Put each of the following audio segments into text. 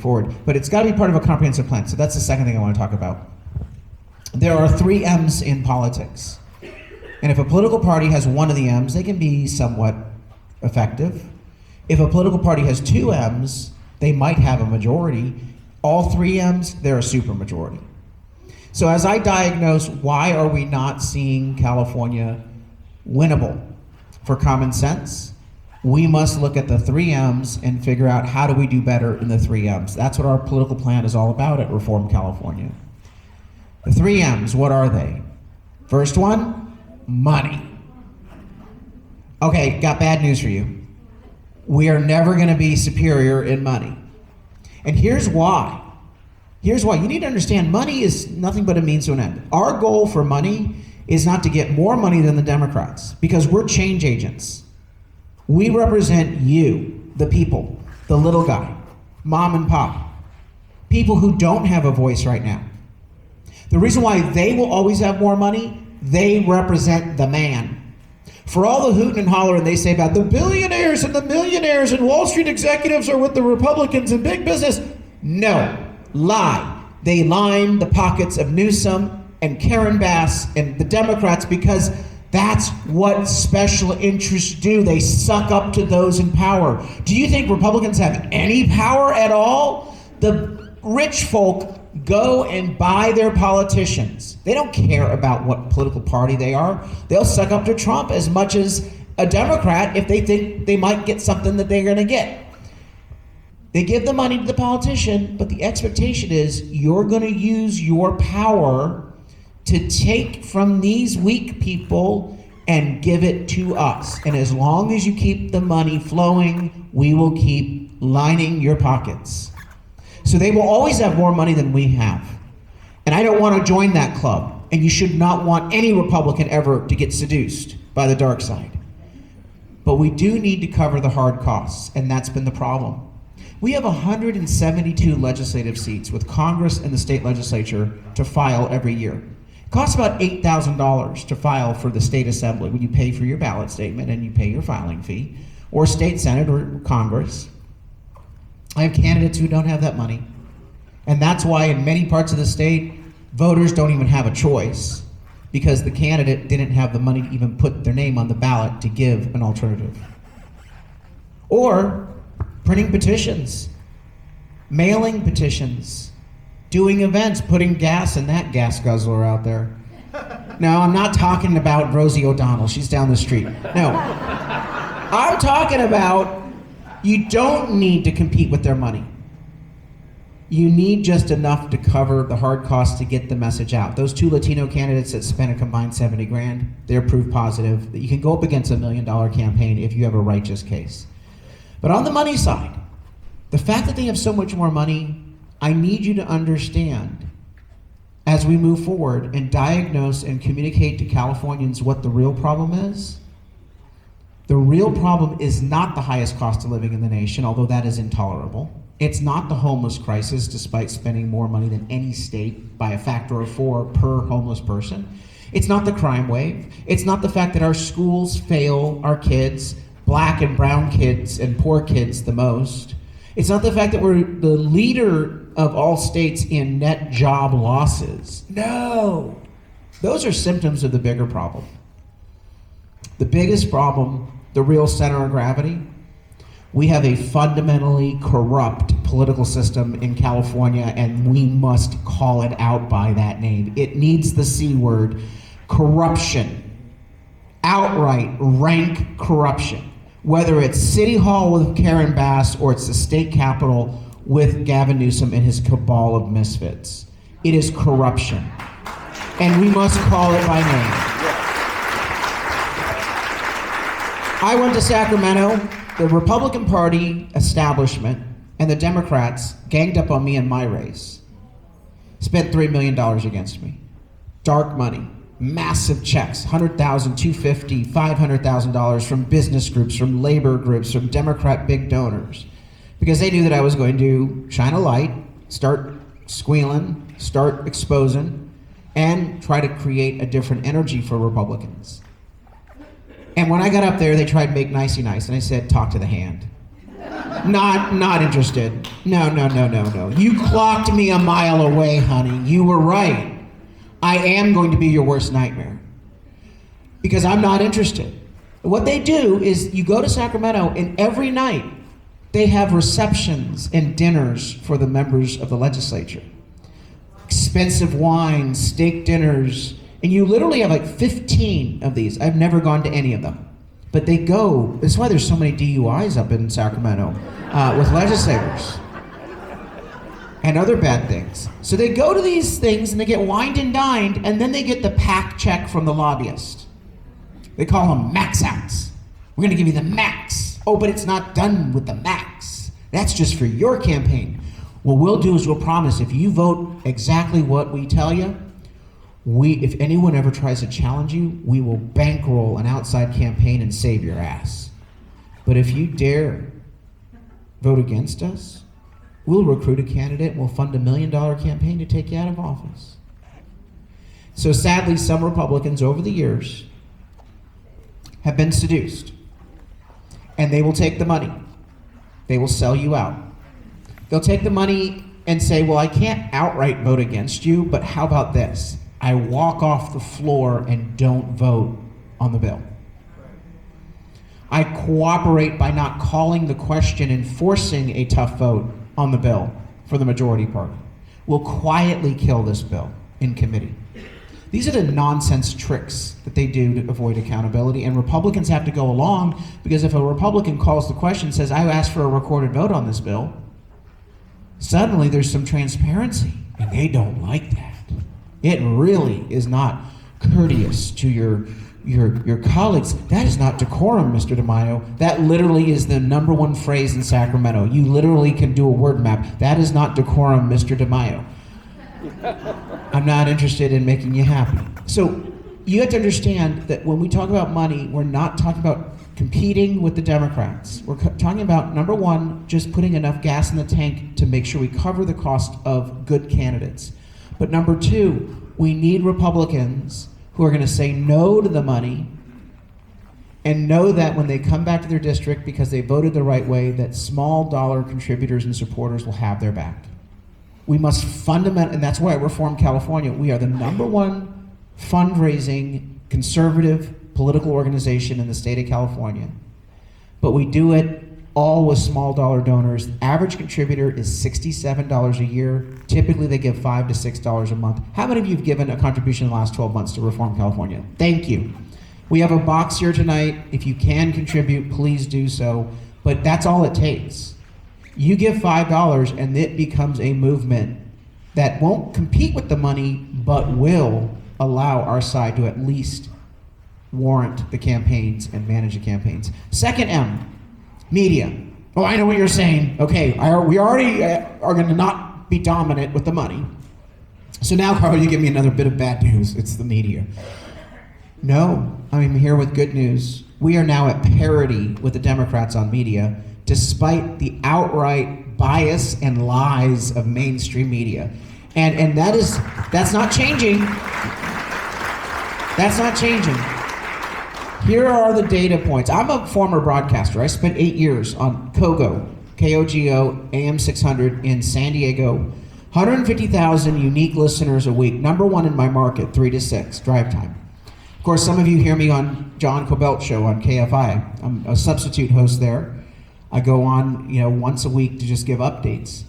forward, but it's got to be part of a comprehensive plan. So that's the second thing I want to talk about. There are 3 M's in politics. And if a political party has one of the M's, they can be somewhat effective. If a political party has 2 M's, they might have a majority. All 3 M's, they're a supermajority. So as I diagnose why are we not seeing California winnable for common sense, we must look at the 3 M's and figure out how do we do better in the 3 M's. That's what our political plan is all about at Reform California. The 3 M's, what are they? First one, money. Okay, got bad news for you. We are never going to be superior in money. And here's why. Here's why. You need to understand money is nothing but a means to an end. Our goal for money is not to get more money than the Democrats, because we're change agents. We represent you, the people, the little guy, mom and pop, people who don't have a voice right now. The reason why they will always have more money, they represent the man. For all the hooting and hollering they say about the billionaires and the millionaires and Wall Street executives are with the Republicans and big business, no, lie. They line the pockets of Newsom and Karen Bass and the Democrats because that's what special interests do. They suck up to those in power. Do you think Republicans have any power at all? The rich folk go and buy their politicians. They don't care about what political party they are. They'll suck up to Trump as much as a Democrat if they think they might get something that they're going to get. They give the money to the politician, but the expectation is you're going to use your power to take from these weak people and give it to us. And as long as you keep the money flowing, we will keep lining your pockets. So they will always have more money than we have. And I don't want to join that club. And you should not want any Republican ever to get seduced by the dark side. But we do need to cover the hard costs, and that's been the problem. We have 172 legislative seats with Congress and the state legislature to file every year. It costs about $8,000 to file for the state assembly when you pay for your ballot statement and you pay your filing fee, or state senate or Congress. I have candidates who don't have that money. And that's why in many parts of the state, voters don't even have a choice because the candidate didn't have the money to even put their name on the ballot to give an alternative. Or printing petitions, mailing petitions, doing events, putting gas in that gas guzzler out there. No, I'm not talking about Rosie O'Donnell. She's down the street. No. I'm talking about you don't need to compete with their money. You need just enough to cover the hard costs to get the message out. Those 2 Latino candidates that spent a combined 70 grand, they're proof positive that you can go up against a $1 million campaign if you have a righteous case. But on the money side, the fact that they have so much more money, I need you to understand as we move forward and diagnose and communicate to Californians what the real problem is. The real problem is not the highest cost of living in the nation, although that is intolerable. It's not the homeless crisis, despite spending more money than any state by a factor of 4 per homeless person. It's not the crime wave. It's not the fact that our schools fail our kids, black and brown kids and poor kids the most. It's not the fact that we're the leader of all states in net job losses. No, those are symptoms of the bigger problem. The biggest problem, the real center of gravity, we have a fundamentally corrupt political system in California, and we must call it out by that name. It needs the C word, corruption. Outright, rank corruption. Whether it's City Hall with Karen Bass or it's the state capitol with Gavin Newsom and his cabal of misfits. It is corruption. And we must call it by name. I went to Sacramento. The Republican Party establishment and the Democrats ganged up on me in my race. Spent $3 million against me. Dark money. Massive checks, $100,000, $250,000, $500,000 from business groups, from labor groups, from Democrat big donors. Because they knew that I was going to shine a light, start squealing, start exposing, and try to create a different energy for Republicans. And when I got up there, they tried to make nicey nice, and I said, talk to the hand. Not interested. No. You clocked me a mile away, honey. You were right. I am going to be your worst nightmare. Because I'm not interested. What they do is you go to Sacramento and every night they have receptions and dinners for the members of the legislature. Expensive wine, steak dinners, and you literally have like 15 of these. I've never gone to any of them. But they go, that's why there's so many DUIs up in Sacramento with legislators and other bad things. So they go to these things and they get wined and dined, and then they get the PAC check from the lobbyist. They call them max outs. We're gonna give you the max. Oh, but it's not done with the max. That's just for your campaign. What we'll do is we'll promise if you vote exactly what we tell you, if anyone ever tries to challenge you, we will bankroll an outside campaign and save your ass. But if you dare vote against us, we'll recruit a candidate and we'll fund $1 million campaign to take you out of office. So sadly, some Republicans over the years have been seduced. And they will take the money. They will sell you out. They'll take the money and say, well, I can't outright vote against you, but how about this? I walk off the floor and don't vote on the bill. I cooperate by not calling the question and forcing a tough vote on the bill for the majority party. We'll quietly kill this bill in committee. These are the nonsense tricks that they do to avoid accountability, and Republicans have to go along because if a Republican calls the question and says, I asked for a recorded vote on this bill, suddenly there's some transparency, and they don't like that. It really is not courteous to your colleagues. That is not decorum, Mr. DeMaio. That literally is the #1 phrase in Sacramento. You literally can do a word map. That is not decorum, Mr. DeMaio. I'm not interested in making you happy. So you have to understand that when we talk about money, we're not talking about competing with the Democrats. We're talking about, #1, just putting enough gas in the tank to make sure we cover the cost of good candidates. But #2, we need Republicans who are going to say no to the money and know that when they come back to their district because they voted the right way, that small dollar contributors and supporters will have their back. We must fundamentally, and that's why I reformed California. We are the #1 fundraising conservative political organization in the state of California. But we do it all with small dollar donors. Average contributor is $67 a year. Typically they give $5 to $6 a month. How many of you have given a contribution in the last 12 months to Reform California? Thank you. We have a box here tonight. If you can contribute, please do so. But that's all it takes. You give $5 and it becomes a movement that won't compete with the money, but will allow our side to at least warrant the campaigns and manage the campaigns. Second M, media. Oh, I know what you're saying. Okay, we already are going to not be dominant with the money. So now, Carl, you give me another bit of bad news. It's the media. No, I'm here with good news. We are now at parity with the Democrats on media, despite the outright bias and lies of mainstream media. And that's not changing. That's not changing. Here are the data points. I'm a former broadcaster. I spent 8 years on KOGO, K-O-G-O, AM 600 in San Diego. 150,000 unique listeners a week. #1 in my market, 3 to 6, drive time. Of course, some of you hear me on John Cobelt show on KFI. I'm a substitute host there. I go on, once a week to just give updates.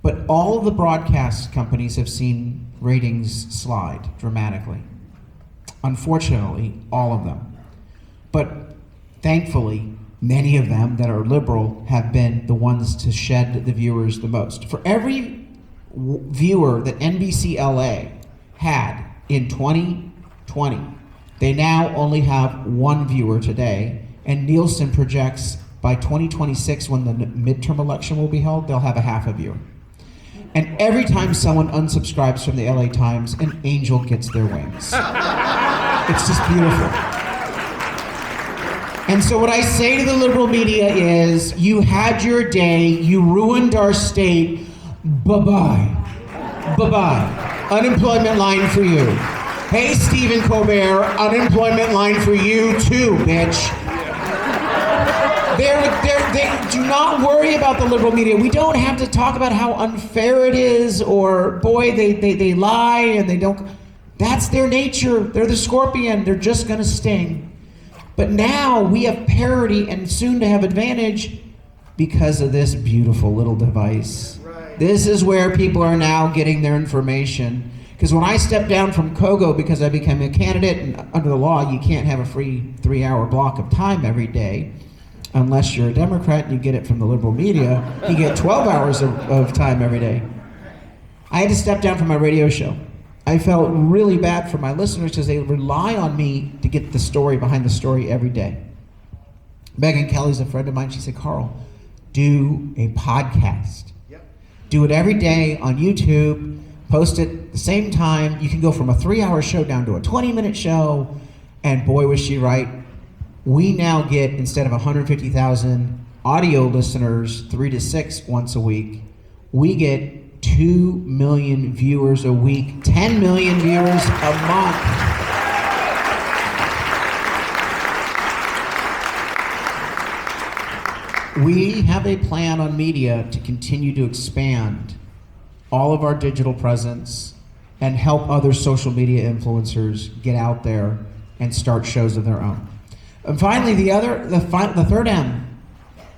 But all of the broadcast companies have seen ratings slide dramatically. Unfortunately, all of them. But thankfully, many of them that are liberal have been the ones to shed the viewers the most. For every viewer that NBC LA had in 2020, they now only have 1 viewer today, and Nielsen projects by 2026, when the midterm election will be held, they'll have a half a viewer. And every time someone unsubscribes from the LA Times, an angel gets their wings. It's just beautiful. And so what I say to the liberal media is, you had your day, you ruined our state, bye-bye. Bye-bye. Unemployment line for you. Hey, Stephen Colbert, unemployment line for you too, bitch. They do not worry about the liberal media. We don't have to talk about how unfair it is, or boy, they lie and they don't. That's their nature. They're the scorpion. They're just going to sting. But now we have parity and soon to have advantage because of this beautiful little device. Right. This is where people are now getting their information. Because when I stepped down from Kogo because I became a candidate, and under the law you can't have a free 3-hour block of time every day, unless you're a Democrat and you get it from the liberal media, you get 12 hours of time every day. I had to step down from my radio show. I felt really bad for my listeners because they rely on me to get the story behind the story every day. Megan Kelly's a friend of mine. She said, Carl, do a podcast. Yep. Do it every day on YouTube. Post it at the same time. You can go from a 3-hour show down to a 20-minute show. And boy, was she right. We now get, instead of 150,000 audio listeners, 3 to 6 once a week, we get 2 million viewers a week, 10 million viewers a month. We have a plan on media to continue to expand all of our digital presence and help other social media influencers get out there and start shows of their own. And finally, the third M,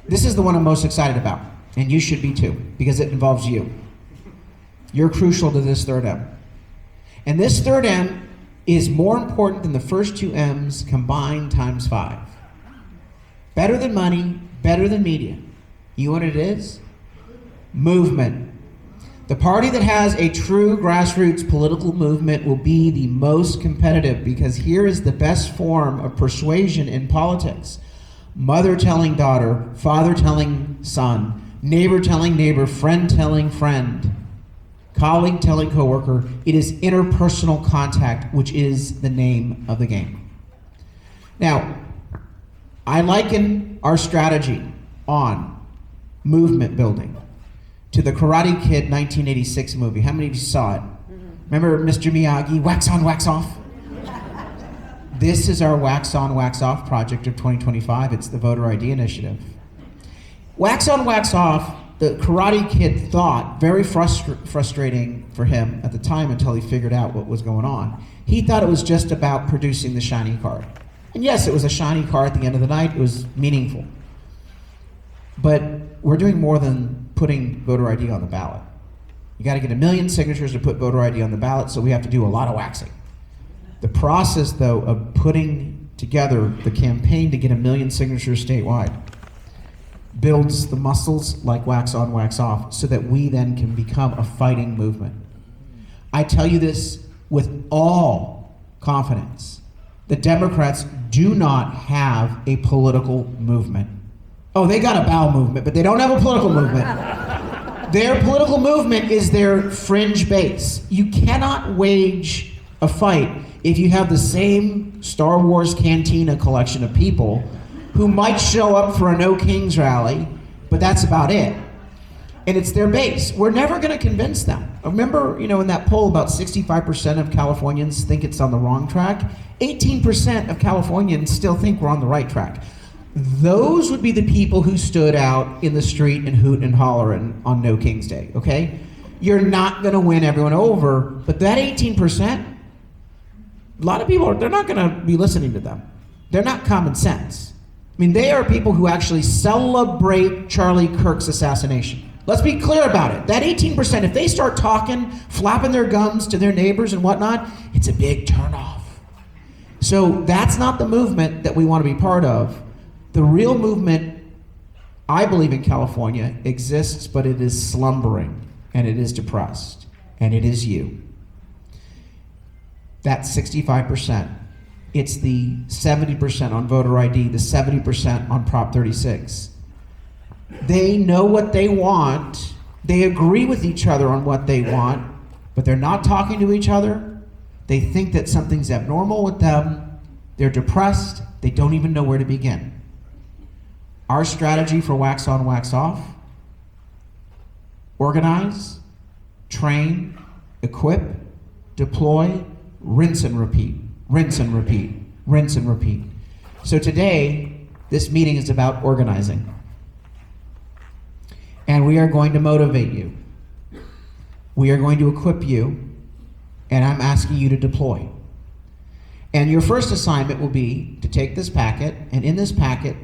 this is the one I'm most excited about, and you should be too, because it involves you. You're crucial to this third M. And this third M is more important than the first 2 M's combined times 5. Better than money, better than media. You know what it is? Movement. The party that has a true grassroots political movement will be the most competitive, because here is the best form of persuasion in politics. Mother telling daughter, father telling son, neighbor telling neighbor, friend telling friend, colleague telling coworker. It is interpersonal contact, which is the name of the game. Now, I liken our strategy on movement building to the Karate Kid 1986 movie. How many of you saw it? Remember Mr. Miyagi, wax on, wax off? This is our wax on, wax off project of 2025. It's the Voter ID initiative. Wax on, wax off, the Karate Kid thought, very frustrating for him at the time until he figured out what was going on. He thought it was just about producing the shiny card. And yes, it was a shiny card at the end of the night. It was meaningful. But we're doing more than putting voter ID on the ballot. You got to get 1 million signatures to put voter ID on the ballot, so we have to do a lot of waxing. The process, though, of putting together the campaign to get 1 million signatures statewide builds the muscles like wax on, wax off, so that we then can become a fighting movement. I tell you this with all confidence. The Democrats do not have a political movement. Oh, they got a bowel movement, but they don't have a political movement. Their political movement is their fringe base. You cannot wage a fight if you have the same Star Wars Cantina collection of people who might show up for a No Kings rally, but that's about it. And it's their base. We're never going to convince them. Remember, in that poll, about 65% of Californians think it's on the wrong track. 18% of Californians still think we're on the right track. Those would be the people who stood out in the street and hoot and holler on No King's Day, okay? You're not going to win everyone over, but that 18%, a lot of people, they're not going to be listening to them. They're not common sense. I mean, they are people who actually celebrate Charlie Kirk's assassination. Let's be clear about it. That 18%, if they start talking, flapping their gums to their neighbors and whatnot, it's a big turnoff. So that's not the movement that we want to be part of. The real movement, I believe, in California exists, but it is slumbering, and it is depressed, and it is you. That's 65%. It's the 70% on voter ID, the 70% on Prop 36. They know what they want. They agree with each other on what they want, but they're not talking to each other. They think that something's abnormal with them. They're depressed. They don't even know where to begin. Our strategy for wax on, wax off: organize, train, equip, deploy, rinse and repeat, rinse and repeat, rinse and repeat. So today, This meeting is about organizing. And we are going to motivate you. We are going to equip you, and I'm asking you to deploy. And your first assignment will be to take this packet, and in this packet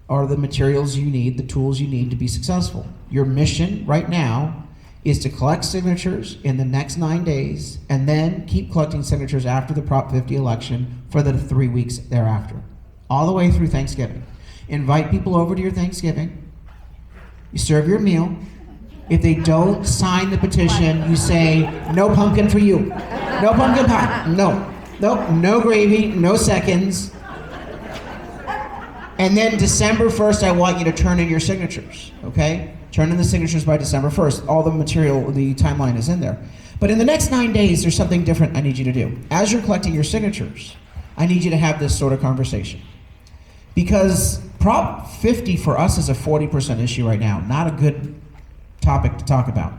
are the materials you need, the tools you need to be successful. Your mission right now is to collect signatures in the next 9 days, and then keep collecting signatures after the Prop 50 election for the 3 weeks thereafter, all the way through Thanksgiving. Invite people over to your Thanksgiving. You serve your meal. If they don't sign the petition, you say, no pumpkin for you. No pumpkin pie. No. Nope, no gravy, no seconds. And then December 1st, I want you to turn in your signatures, okay? Turn in the signatures by December 1st. All the material, the timeline is in there. But in the next 9 days, there's something different I need you to do. As you're collecting your signatures, I need you to have this sort of conversation. Because Prop 50 for us is a 40% issue right now. Not a good topic to talk about.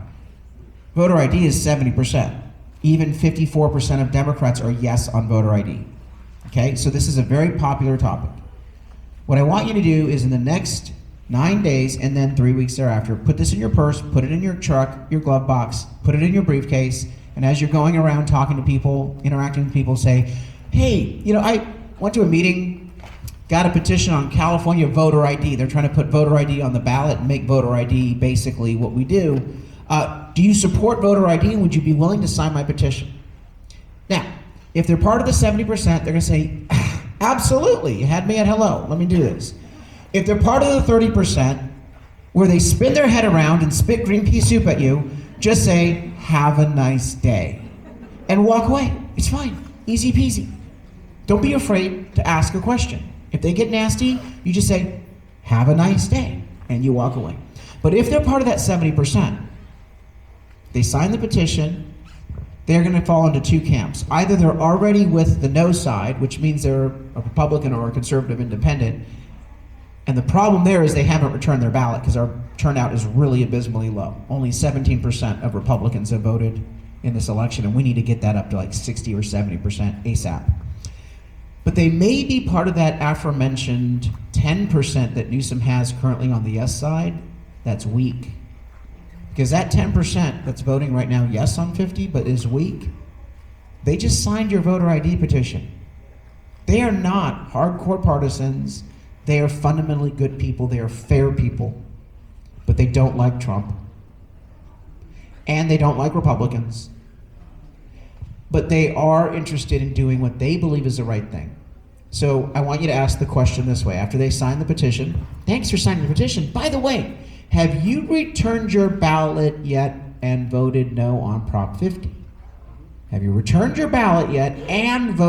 Voter ID is 70%. Even 54% of Democrats are yes on voter ID. Okay, so this is a very popular topic. What I want you to do is in the next 9 days and then 3 weeks thereafter, put this in your purse, put it in your truck, your glove box, put it in your briefcase, and as you're going around talking to people, interacting with people, say, hey, I went to a meeting, got a petition on California voter ID. They're trying to put voter ID on the ballot and make voter ID basically what we do. Do you support voter ID, and would you be willing to sign my petition? Now, if they're part of the 70%, they're going to say, absolutely, you had me at hello, let me do this. If they're part of the 30%, where they spin their head around and spit green pea soup at you, just say, have a nice day, and walk away. It's fine, easy peasy. Don't be afraid to ask a question. If they get nasty, you just say, have a nice day, and you walk away. But if they're part of that 70%, they sign the petition, they're going to fall into two camps. Either they're already with the no side, which means they're a Republican or a conservative independent, and the problem there is they haven't returned their ballot because our turnout is really abysmally low. Only 17% of Republicans have voted in this election, and we need to get that up to like 60 or 70% ASAP. But they may be part of that aforementioned 10% that Newsom has currently on the yes side that's weak. Because that 10% that's voting right now yes on 50 but is weak, they just signed your voter ID petition. They are not hardcore partisans. They are fundamentally good people. They are fair people. But they don't like Trump. And they don't like Republicans. But they are interested in doing what they believe is the right thing. So I want you to ask the question this way. After they sign the petition, thanks for signing the petition. By the way, have you returned your ballot yet and voted no on Prop 50? Have you returned your ballot yet and voted